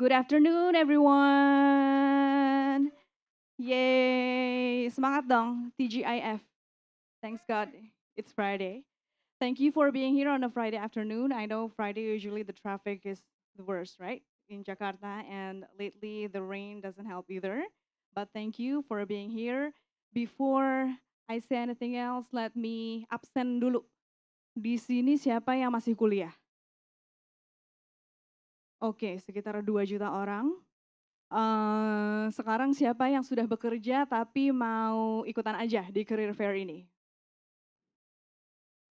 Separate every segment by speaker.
Speaker 1: Good afternoon, everyone. Yay! Semangat dong, TGIF. Thanks God, it's Friday. Thank you for being here on a Friday afternoon. I know Friday usually the traffic is the worst, right? In Jakarta, and lately the rain doesn't help either. But thank you for being here. Before I say anything else, let me absen dulu. Di sini siapa yang masih kuliah? Oke, sekitar 2 juta orang. Sekarang siapa yang sudah bekerja tapi mau ikutan aja di career fair ini?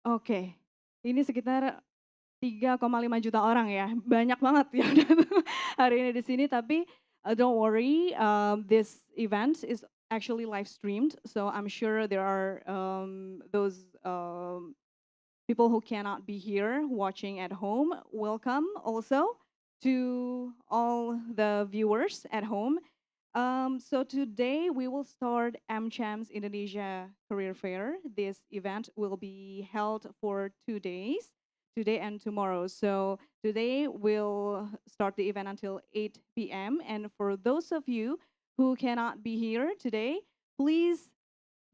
Speaker 1: Oke, ini sekitar 3,5 juta orang ya, banyak banget ya hari ini di sini. Tapi don't worry, this event is actually live streamed, so I'm sure there are those people who cannot be here watching at home. Welcome also to all the viewers at home. So today we will start AmCham's Indonesia Career Fair. This event will be held for 2 days, today and tomorrow. So today we'll start the event until 8 p.m. And for those of you who cannot be here today, please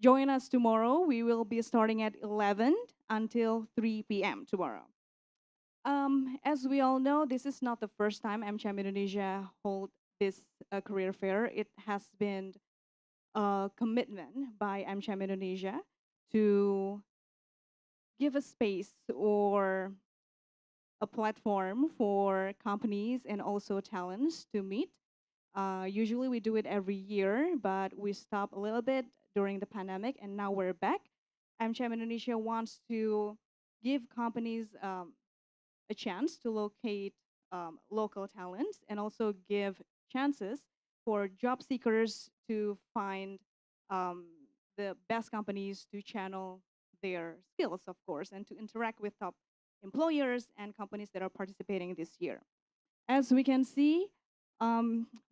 Speaker 1: join us tomorrow. We will be starting at 11 until 3 p.m. tomorrow. As we all know, this is not the first time AmCham Indonesia hold this career fair. It has been a commitment by AmCham Indonesia to give a space or a platform for companies and also talents to meet. Usually we do it every year, but we stop a little bit during the pandemic, and now we're back. AmCham Indonesia wants to give companies a chance to locate local talents and also give chances for job seekers to find um, the best companies to channel their skills, of course, and to interact with top employers and companies that are participating this year. As we can see,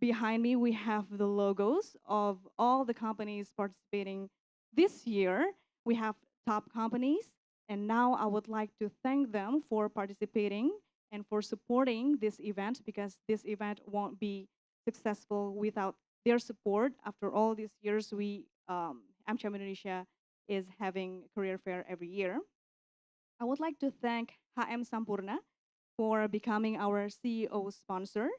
Speaker 1: behind me, we have the logos of all the companies participating this year. We have top companies, and now I would like to thank them for participating and for supporting this event, because this event won't be successful without their support. After all these years, AmCham Indonesia is having career fair every year. I would like to thank HM Sampurna for becoming our CEO sponsor.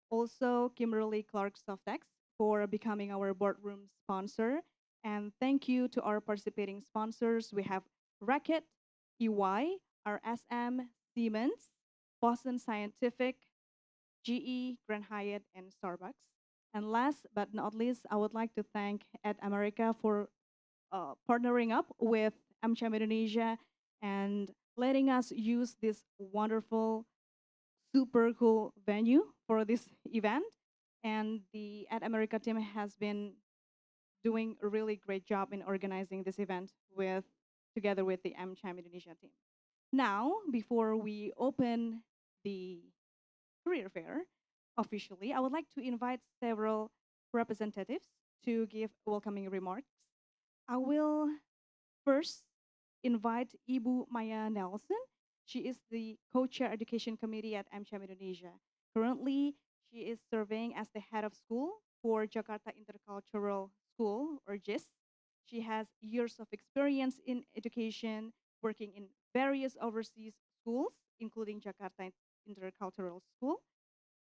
Speaker 1: Also, Kimberly Clark Softex for becoming our boardroom sponsor. And thank you to our participating sponsors. We have Racket, EY, RSM, Siemens, Boston Scientific, GE, Grand Hyatt, and Starbucks. And last but not least, I would like to thank Ed America for partnering up with AmCham Indonesia and letting us use this wonderful, super cool venue for this event. And the At America team has been doing a really great job in organizing this event together with the AmCham Indonesia team. Now, before we open the career fair officially, I would like to invite several representatives to give welcoming remarks. I will first invite Ibu Maya Nelson. She is the co-chair education committee at AmCham Indonesia. Currently, she is serving as the head of school for Jakarta Intercultural School, or JIS. She has years of experience in education, working in various overseas schools, including Jakarta Intercultural School,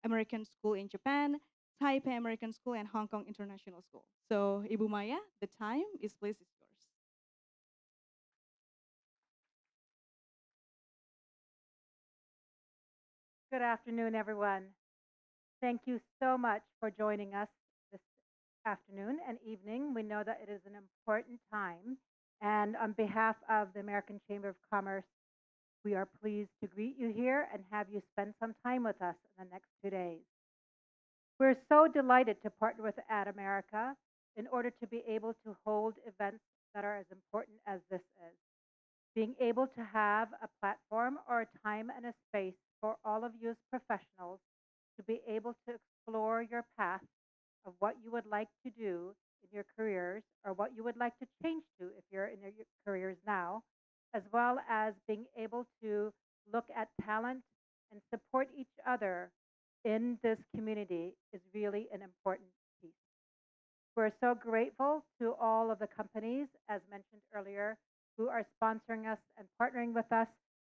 Speaker 1: American School in Japan, Taipei American School, and Hong Kong International School. So, Ibu Maya, the time is yours.
Speaker 2: Good afternoon, everyone. Thank you so much for joining us this afternoon and evening. We know that it is an important time. And on behalf of the American Chamber of Commerce, we are pleased to greet you here and have you spend some time with us in the next 2 days. We're so delighted to partner with Ad America in order to be able to hold events that are as important as this is. Being able to have a platform or a time and a space for all of you as professionals to be able to explore your path of what you would like to do in your careers or what you would like to change to if you're in your careers now, as well as being able to look at talent and support each other in this community is really an important piece. We're so grateful to all of the companies, as mentioned earlier, who are sponsoring us and partnering with us.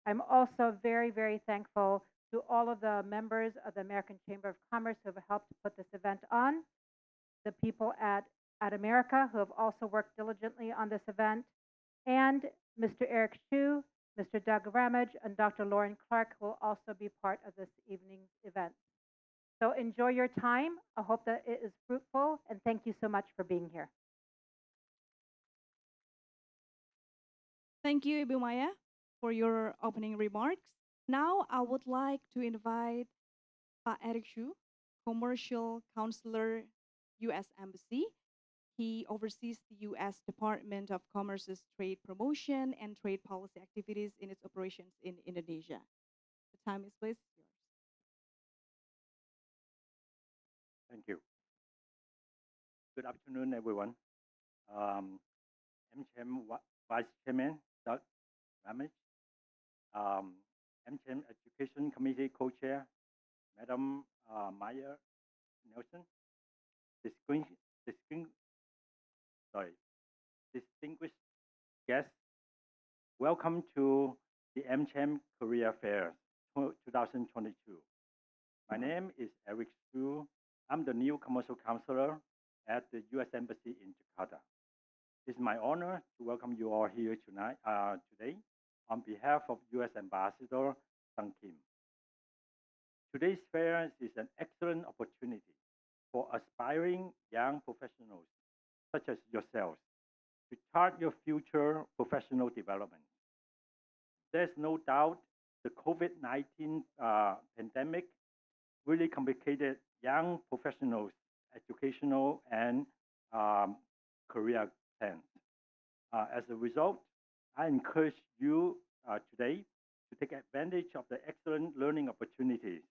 Speaker 2: I'm also very, very thankful to all of the members of the American Chamber of Commerce who have helped put this event on, the people at America who have also worked diligently on this event, and Mr. Eric Shu, Mr. Doug Ramage, and Dr. Lauren Clark will also be part of this evening's event. So enjoy your time. I hope that it is fruitful, and thank you so much for being here.
Speaker 1: Thank you, Ibu Maya, for your opening remarks. Now, I would like to invite Pak Eric Shu, Commercial Counselor, U.S. Embassy. He oversees the U.S. Department of Commerce's trade promotion and trade policy activities in its operations in Indonesia. The time is please yours.
Speaker 3: Thank you. Good afternoon, everyone. MCHAM Vice Chairman Doug Ramage, MCHAM Education Committee Co-Chair Madam Maya Nelson, distinguished, distinguished, distinguished guests, welcome to the MCHAM Career Fair 2022. My name is Eric Shu. I'm the new commercial counselor at the U.S. Embassy in Jakarta. It's my honor to welcome you all here today on behalf of U.S. Ambassador Sung Kim. Today's fair is an excellent opportunity for aspiring young professionals such as yourselves to chart your future professional development. There's no doubt the COVID-19 pandemic really complicated young professionals' educational and career plans. As a result, I encourage you today to take advantage of the excellent learning opportunities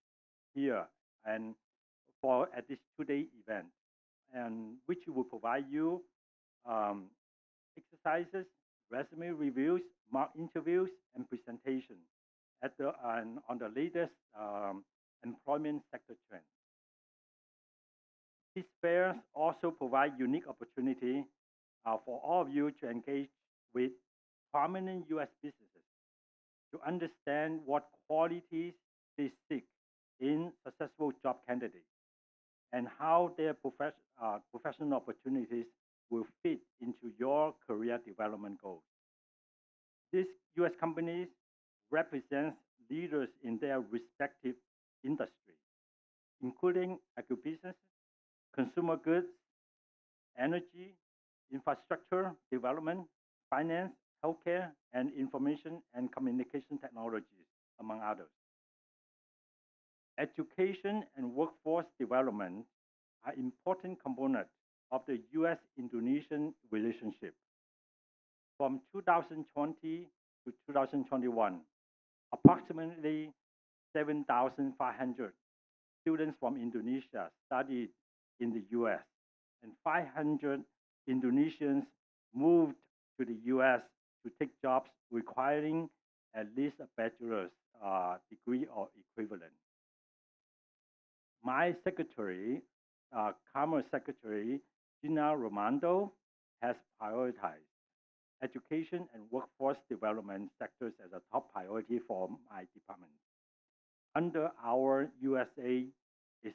Speaker 3: here and at this two-day event, and which will provide you exercises, resume reviews, mock interviews, and presentation on the latest employment sector trends. These fairs also provide unique opportunity for all of you to engage with prominent U.S. businesses to understand what qualities they seek in successful job candidates and how their professional opportunities will fit into your career development goals. These U.S. companies represent leaders in their respective industries, including agribusiness, consumer goods, energy, infrastructure development, finance, healthcare, and information and communication technologies, among others. Education and workforce development are important components of the U.S.-Indonesian relationship. From 2020 to 2021, approximately 7,500 students from Indonesia studied in the U.S., and 500 Indonesians moved to the U.S. to take jobs requiring at least a bachelor's degree or equivalent. My secretary, Commerce Secretary Gina Romando, has prioritized education and workforce development sectors as a top priority for my department. Under our USA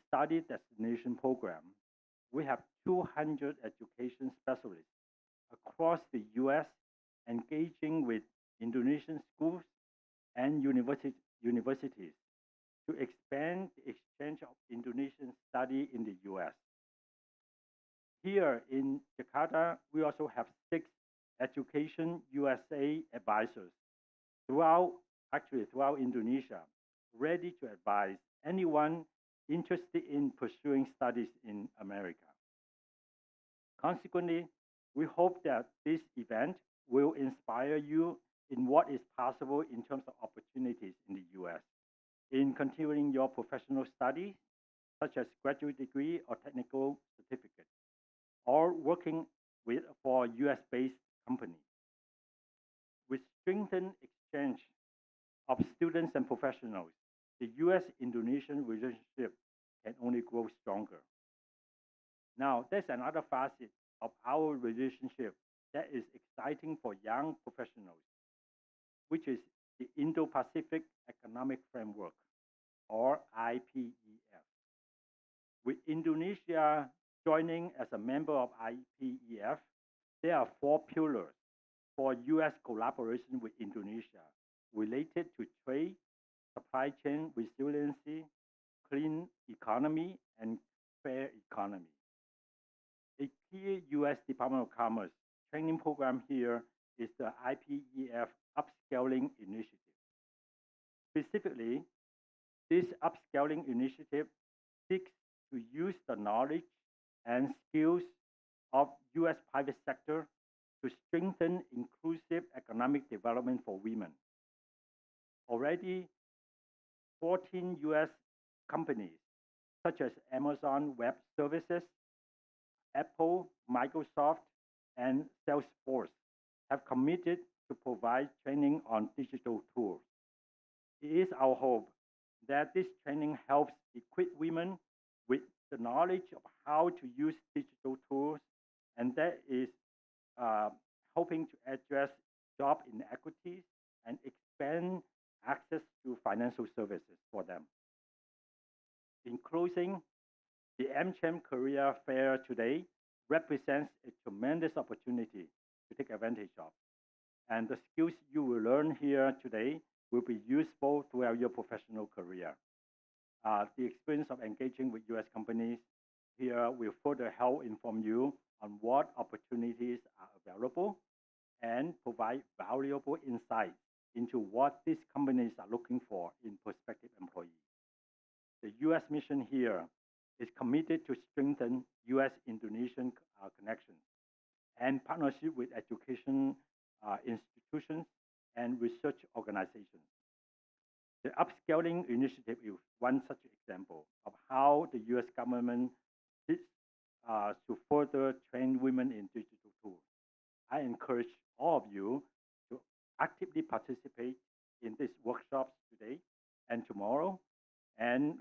Speaker 3: Study Destination Program, we have 200 education specialists across the U.S. engaging with Indonesian schools and universities to expand the exchange of Indonesian study in the U.S. Here in Jakarta, we also have 6 Education USA advisors throughout Indonesia, ready to advise anyone interested in pursuing studies in America. Consequently, we hope that this event will inspire you in what is possible in terms of opportunities in the U.S. in continuing your professional studies, such as graduate degree or technical certificate, or working for U.S.-based companies. With strengthened exchange of students and professionals, the U.S.-Indonesian relationship can only grow stronger. Now, there's another facet of our relationship that is exciting for young professionals, which is the Indo-Pacific Economic Framework, or IPEF. With Indonesia joining as a member of IPEF, there are four pillars for U.S. collaboration with Indonesia related to trade, supply chain resiliency, clean economy, and fair economy. A key U.S. Department of Commerce training program here is the IPEF Upscaling Initiative. Specifically, this upscaling initiative seeks to use the knowledge and skills of U.S. private sector to strengthen inclusive economic development for women. Already, 14 U.S. companies, such as Amazon Web Services, Apple, Microsoft, and Salesforce, have committed to provide training on digital tools. It is our hope that this training helps equip women with the knowledge of how to use digital tools, and that is helping to address job inequities and expand access to financial services for them. In closing, the AmCham Career Fair today represents a tremendous opportunity to take advantage of. And the skills you will learn here today will be useful throughout your professional career. The experience of engaging with US companies here will further help inform you on what opportunities are available and provide valuable insights into what these companies are looking for in prospective employees. The US mission here is committed to strengthen US-Indonesian connections and partnership with education institutions and research organizations. The upscaling initiative is one such example of how the US government seeks to further train women in digital tools. I encourage all of you to actively participate in these workshops today and tomorrow, and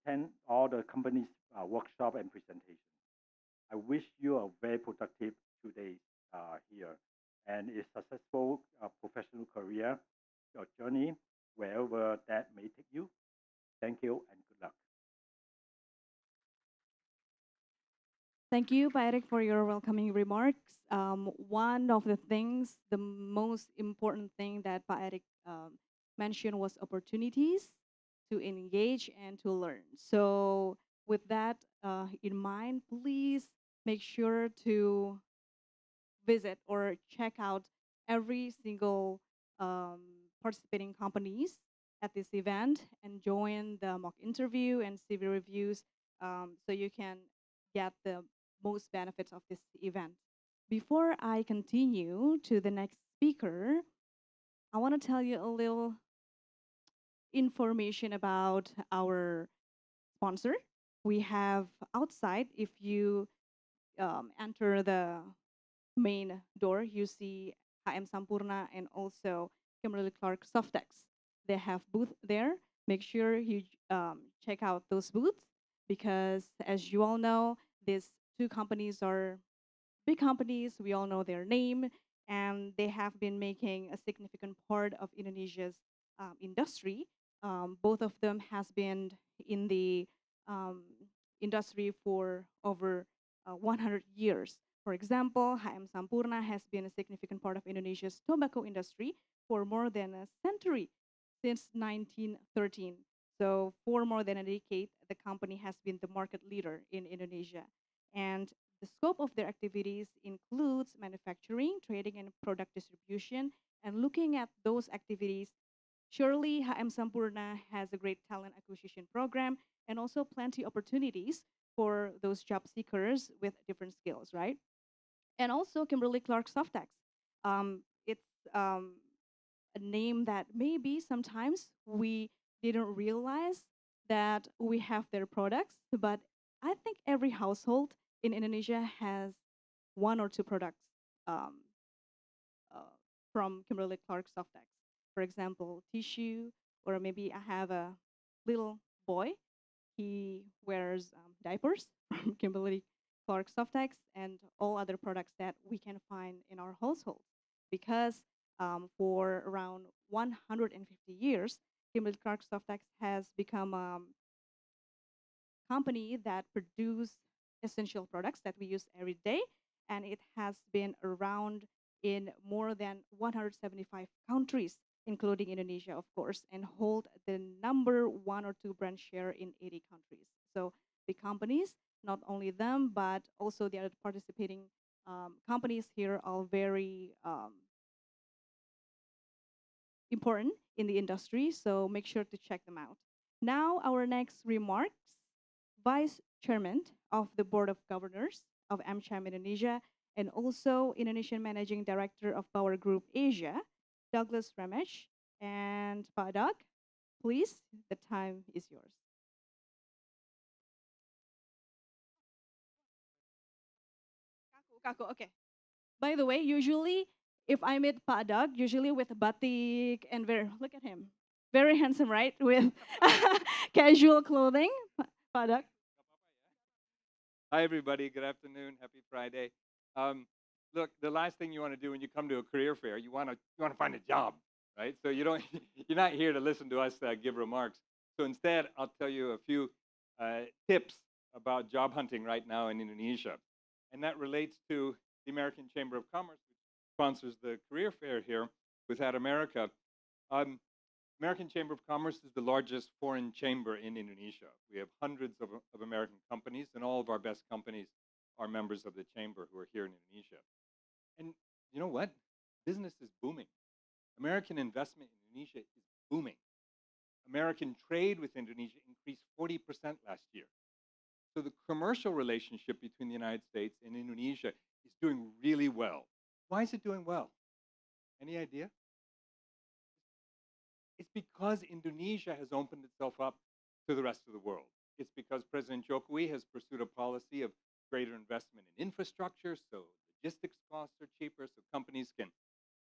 Speaker 3: attend all the company's workshop and presentations. I wish you a very productive 2 days here and a successful professional career or journey wherever that may take you. Thank you and good luck.
Speaker 1: Thank you, Pak Eric, for your welcoming remarks. One of the things, the most important thing that Pak Eric mentioned was opportunities to engage and to learn. So with that in mind, please make sure to visit or check out every single participating companies at this event and join the mock interview and CV reviews so you can get the most benefits of this event. Before I continue to the next speaker, I want to tell you a little information about our sponsor. We have outside, if you enter the main door, you see HM Sampurna and also Kimberly Clark Softex. They have booth there. Make sure you check out those booths because, as you all know, these two companies are big companies. We all know their name, and they have been making a significant part of Indonesia's industry. Both of them has been in the industry for over 100 years. For example, HM Sampurna has been a significant part of Indonesia's tobacco industry for more than a century, since 1913. So for more than a decade, the company has been the market leader in Indonesia. And the scope of their activities includes manufacturing, trading, and product distribution. And looking at those activities, surely HM Sampurna has a great talent acquisition program and also plenty opportunities for those job seekers with different skills, right? And also Kimberly Clark Softex. It's a name that maybe sometimes we didn't realize that we have their products, but I think every household in Indonesia has one or two products um, from Kimberly Clark Softex. For example, tissue, or maybe I have a little boy he wears diapers from Kimberly Clark Softex and all other products that we can find in our households. Because for around 150 years, Kimberly Clark Softex has become company that produce essential products that we use every day, and it has been around in more than 175 countries, including Indonesia, of course, and hold the number one or two brand share in 80 countries. So the companies, not only them, but also the other participating companies here are very important in the industry, so make sure to check them out. Now, our next remarks, Vice Chairman of the Board of Governors of AmCham Indonesia and also Indonesian Managing Director of Power Group Asia, Douglas Ramesh and Pak Doug. Please, the time is yours. Kaku, okay. By the way, usually if I meet Pak Doug, usually with batik and look at him, very handsome, right? With casual clothing, Pak Doug.
Speaker 4: Hi, everybody. Good afternoon. Happy Friday. Look, the last thing you want to do when you come to a career fair, you want to find a job, right? So you don't, you're not here to listen to us give remarks. So instead, I'll tell you a few tips about job hunting right now in Indonesia, and that relates to the American Chamber of Commerce, which sponsors the career fair here with At America. American Chamber of Commerce is the largest foreign chamber in Indonesia. We have hundreds of American companies, and all of our best companies are members of the chamber who are here in Indonesia. And you know what? Business is booming. American investment in Indonesia is booming. American trade with Indonesia increased 40% last year. So the commercial relationship between the United States and Indonesia is doing really well. Why is it doing well? Any idea? It's because Indonesia has opened itself up to the rest of the world. It's because President Jokowi has pursued a policy of greater investment in infrastructure, so logistics costs are cheaper, so companies can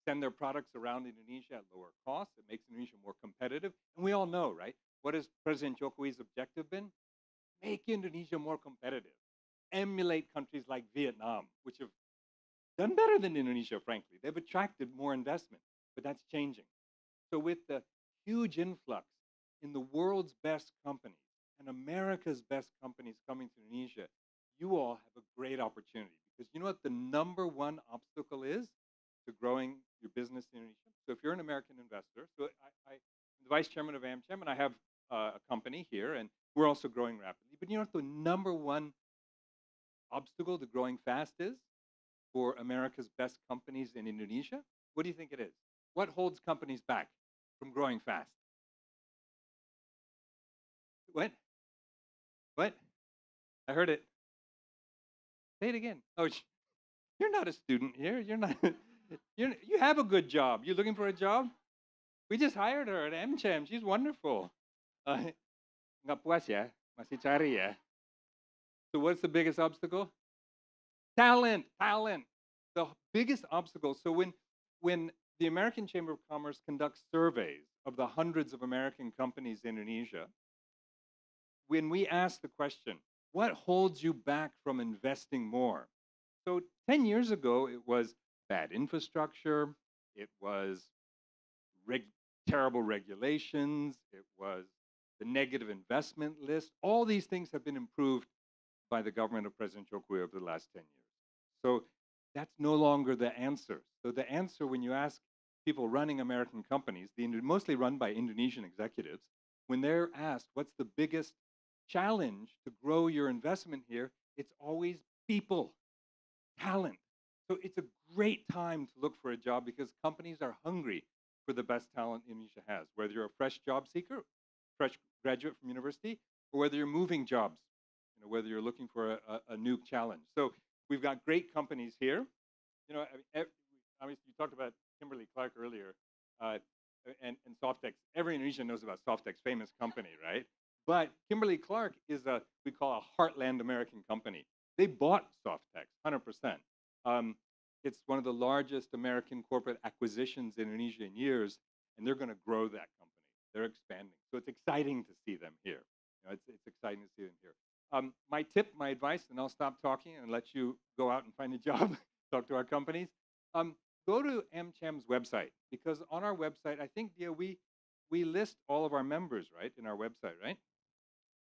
Speaker 4: send their products around Indonesia at lower costs. It makes Indonesia more competitive. And we all know, right? What has President Jokowi's objective been? Make Indonesia more competitive. Emulate countries like Vietnam, which have done better than Indonesia, frankly. They've attracted more investment, but that's changing. So with the huge influx in the world's best companies and America's best companies coming to Indonesia, you all have a great opportunity, because you know what the number one obstacle is to growing your business in Indonesia? So if you're an American investor, so I'm the vice chairman of AmCham, and I have a company here, and we're also growing rapidly. But you know what the number one obstacle to growing fast is for America's best companies in Indonesia? What do you think it is? What holds companies back from growing fast? What? What? I heard it. Say it again. Oh, you're not a student here. You're not. You have a good job. You looking for a job? We just hired her at AmCham. She's wonderful. Nggak puas ya? Masih cari ya? So what's the biggest obstacle? Talent. Talent. The biggest obstacle. So when the American Chamber of Commerce conducts surveys of the hundreds of American companies in Indonesia, when we ask the question, what holds you back from investing more? So 10 years ago, it was bad infrastructure, it was terrible regulations, it was the negative investment list. All these things have been improved by the government of President Jokowi over the last 10 years. So that's no longer the answer. So the answer, when you ask people running American companies, mostly run by Indonesian executives, when they're asked what's the biggest challenge to grow your investment here, it's always people, talent. So it's a great time to look for a job, because companies are hungry for the best talent Indonesia has, whether you're a fresh job seeker, fresh graduate from university, or whether you're moving jobs, whether you're looking for a new challenge. So we've got great companies here. Obviously you talked about Kimberly Clark earlier, and Softex. Every Indonesian knows about Softex, famous company, right? But Kimberly Clark is we call a heartland American company. They bought Softex, 100%. It's one of the largest American corporate acquisitions in Indonesia in years, and they're going to grow that company. They're expanding. So it's exciting to see them here. It's exciting to see them here. My tip, my advice, and I'll stop talking and let you go out and find a job, talk to our companies. Go to AmCham's website, because on our website, I think, Dia, we list all of our members, right, in our website, right?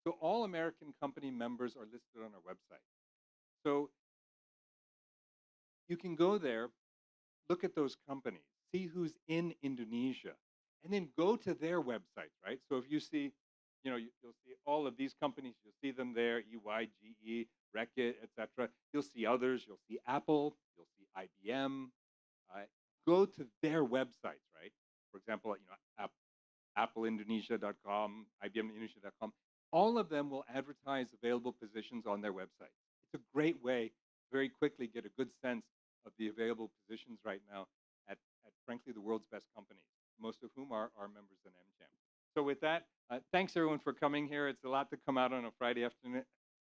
Speaker 4: So all American company members are listed on our website. So you can go there, look at those companies, see who's in Indonesia, and then go to their websites, right? So if you see, you'll see all of these companies, you'll see them there, EY, GE, Reckitt, etc. You'll see others, you'll see Apple, you'll see IBM. Go to their websites, right? For example, appleindonesia.com, IBMindonesia.com. All of them will advertise available positions on their website. It's a great way to very quickly get a good sense of the available positions right now at frankly, the world's best companies, most of whom are members in AmCham. So with that, thanks everyone for coming here. It's a lot to come out on a Friday afternoon.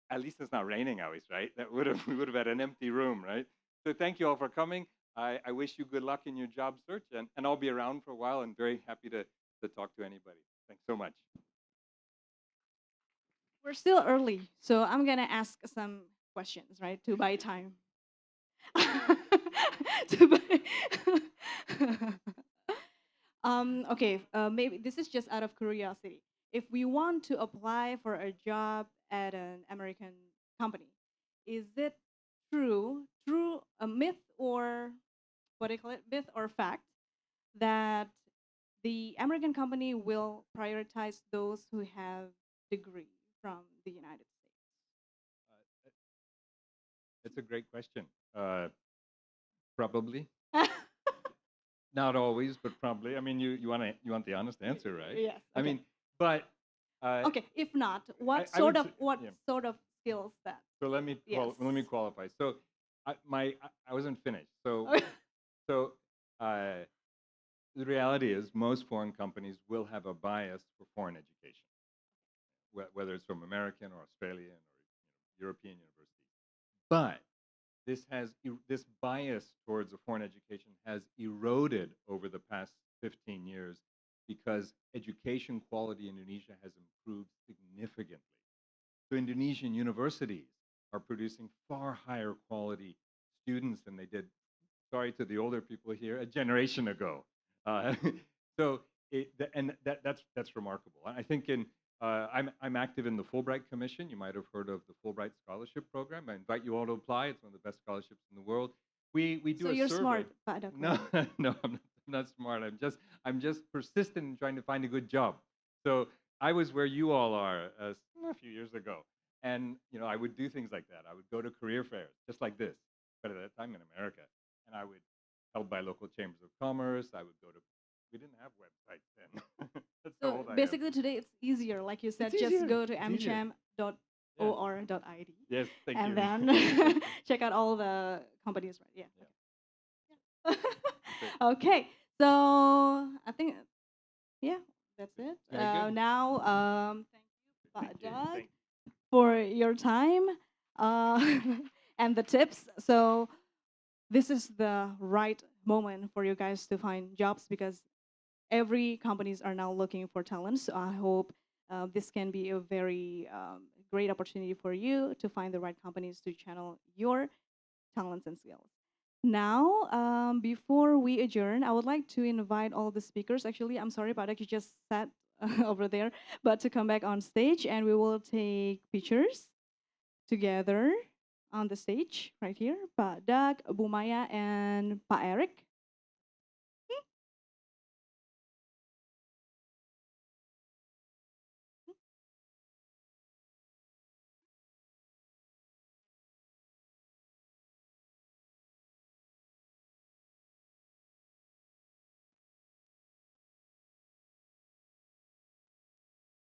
Speaker 4: At least it's not raining always, right? We would have had an empty room, right? So thank you all for coming. I wish you good luck in your job search, and I'll be around for a while and very happy to talk to anybody. Thanks so much.
Speaker 1: We're still early, so I'm gonna ask some questions, right, to buy time. To buy. Okay, maybe this is just out of curiosity. If we want to apply for a job at an American company, is it true, a myth, or what do you call it, myth or fact, that the American company will prioritize those who have degree from the United
Speaker 4: That's a great question. Probably.
Speaker 1: States?
Speaker 4: Not always, but probably. I mean, you want the honest answer, right?
Speaker 1: Yes.
Speaker 4: I
Speaker 1: Okay.
Speaker 4: mean, but
Speaker 1: Okay. If not, what
Speaker 4: I would
Speaker 1: sort of
Speaker 4: say-
Speaker 1: what
Speaker 4: yeah.
Speaker 1: sort of skills that?
Speaker 4: So let me
Speaker 1: Yes.
Speaker 4: qualify. So I wasn't finished. So the reality is most foreign companies will have a bias for foreign education, whether it's from American or Australian or European university. But this bias towards a foreign education has eroded over the past 15 years because education quality in Indonesia has improved significantly. So Indonesian universities are producing far higher quality students than they did, sorry to the older people here, a generation ago. So that's remarkable. I think I'm active in the Fulbright Commission. You might have heard of the Fulbright Scholarship Program. I invite you all to apply. It's one of the best scholarships in the world. We do
Speaker 1: So
Speaker 4: a
Speaker 1: you're
Speaker 4: survey.
Speaker 1: smart, Pak Dr.
Speaker 4: No, no, I'm not smart. I'm just persistent in trying to find a good job. So I was where you all are a few years ago, and I would do things like that. I would go to career fairs just like this, but at that time in America, and I would held by local chambers of commerce. I would go to. We didn't have websites then. That's how
Speaker 1: So
Speaker 4: old I am.
Speaker 1: basically today it's easier, like you said,
Speaker 4: It's
Speaker 1: just
Speaker 4: easier.
Speaker 1: go to
Speaker 4: It's easier.
Speaker 1: amcham.or.id.
Speaker 4: Yes, thank
Speaker 1: and
Speaker 4: you.
Speaker 1: then check out all the companies, right? Yeah. Okay. Okay. So I think that's it.
Speaker 4: Very good.
Speaker 1: Now, thank you, Pak
Speaker 4: Thank you.
Speaker 1: Doug,
Speaker 4: Thank
Speaker 1: for your time and the tips. So this is the right moment for you guys to find jobs, because every companies are now looking for talent. So I hope this can be a very great opportunity for you to find the right companies to channel your talents and skills. Now, before we adjourn, I would like to invite all the speakers. Actually, I'm sorry, Pak Dak, you just sat over there, but to come back on stage, and we will take pictures together on the stage right here. Pak Dak, Bu Maya, and Pak Eric.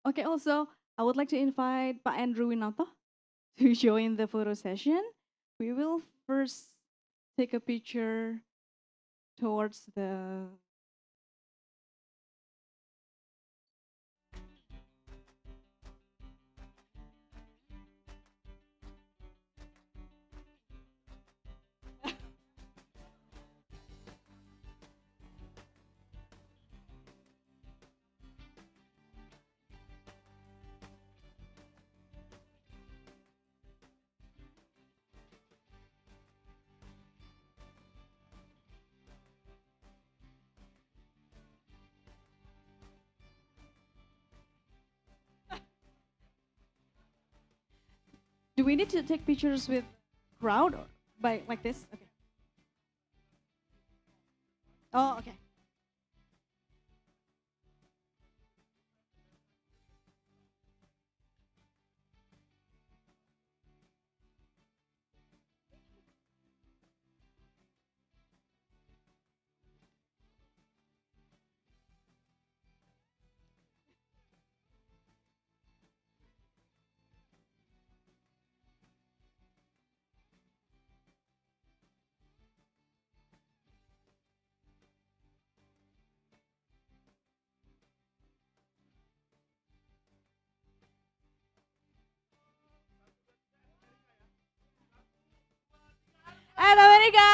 Speaker 1: Okay, also, I would like to invite Pak Andrew Winoto to join the photo session. We will first take a picture towards the Do we need to take pictures with crowd or by like this? Okay. Oh, okay. And America!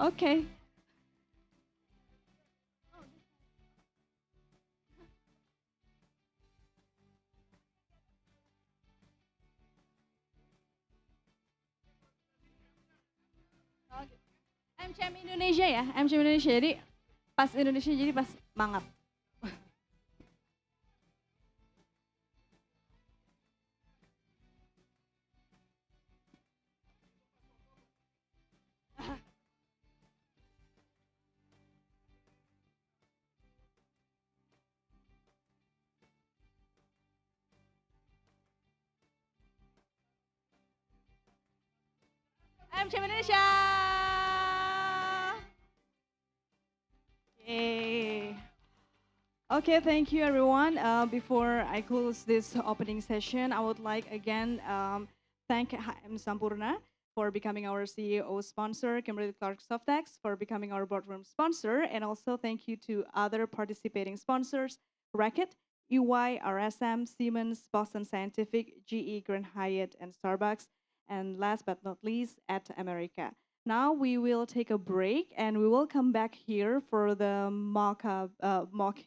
Speaker 1: Okay. MCM Indonesia ya, MCM Indonesia. Jadi pas Indonesia jadi pas mangap. MCM Indonesia. Yay. Okay, thank you everyone. Before I close this opening session, I would like again thank HM Sampurna for becoming our CEO sponsor, Kimberly Clark Softex for becoming our boardroom sponsor, and also thank you to other participating sponsors, Reckitt, EY, RSM, Siemens, Boston Scientific, GE, Grand Hyatt, and Starbucks, and last but not least, at America. Now we will take a break and we will come back here for the mock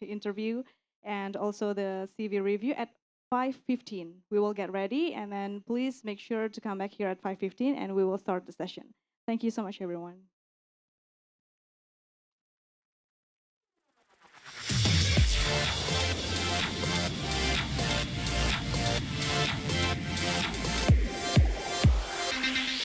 Speaker 1: interview and also the CV review at 5:15. We will get ready and then please make sure to come back here at 5:15 and we will start the session. Thank you so much, everyone.